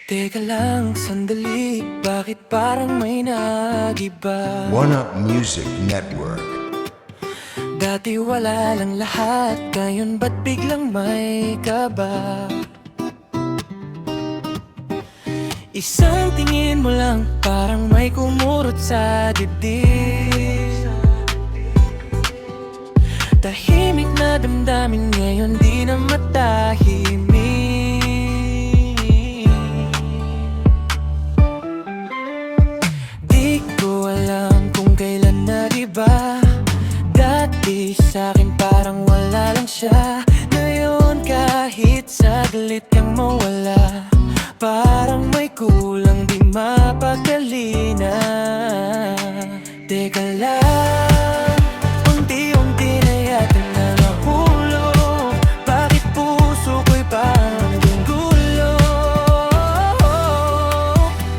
Teka lang, sandali, bakit parang may nag-iba? One Up Music Network. Dati wala lang lahat, ngayon ba't biglang may kaba? Isang tingin mo lang, parang may kumurot sa dibdib. Tahimik na damdamin ngayon di na matahimik. Di ko alam kung kailan na diba. Dati sa'kin parang wala lang siya. Ngayon kahit saglit kang mawala, parang may kulang di mapakali na. Teka lang, unti-unti na yata na nahulog. Bakit puso ko'y parang gunggulo?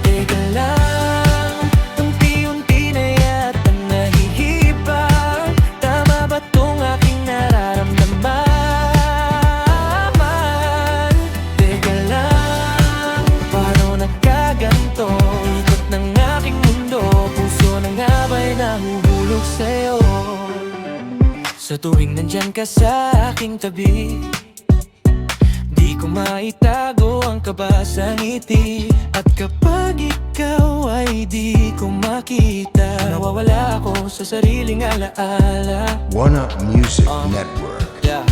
Teka lang, unti-unti na yata nahihibang. Tama ba tong aking nararamdaman? Teka lang, paano nagkaganto? Ikot ng aking mundo, puso na nga ba'y nahuhulog sa'yo? Sa tuwing nandyan ka sa aking tabi, di ko maitago ang kaba sa ngiti. At kapag ikaw ay di ko makita, nawawala ako sa sariling alaala. One Up Music Network. Yeah.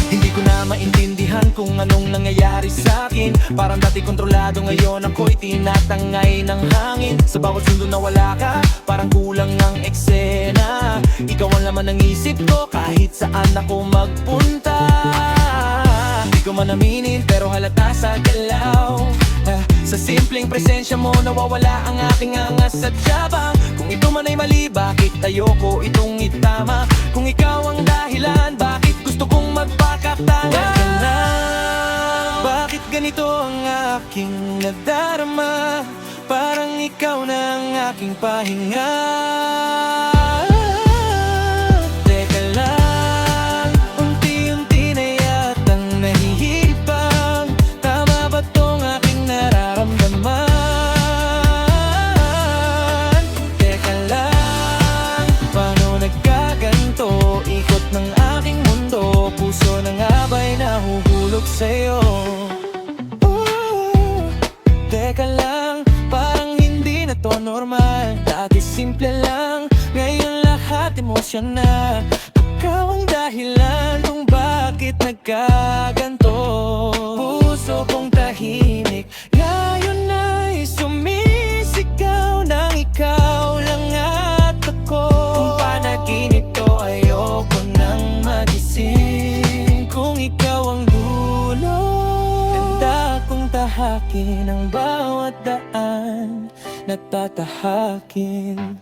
Hindi ko na maintindihan kung anong nangyayari sa'kin. Parang dati kontrolado, ngayon ako'y tinatangay ng hangin. Sa bawat sundo na wala ka, parang kulang ang eksena. Ikaw ang laman ng isip ko kahit saan ako magpunta. Hindi ko man aminin pero halata sa galaw. Sa simpleng presensya mo nawawala ang aking angas at yabang. Kung ito man ay mali, bakit ayoko itong itama? Kung ikaw ang dahilan, bakit gusto kong magpakatanga? Bakit ganito ang aking nadarama? Parang ikaw na ang aking pahinga. Teka lang, unti-unti na yatang nahihibang. Tama ba tong aking nararamdaman? Teka lang, paano nagkaganto? Ikot ng aking mundo, puso na nga ba'y nahuhulog sa'yo? Teka lang, parang hindi na to normal. Dati simple lang, ngayon lahat emosyon na. Ikaw ang dahilan kung bakit nagkaganto. Puso kong tahimik, ngayon ay sumisigaw ng ikaw lang at ako. Kung panaginip to, ayoko nang magising. Kung ikaw ang dulo, handa kong tahakin ang bawat daan na tatahakin.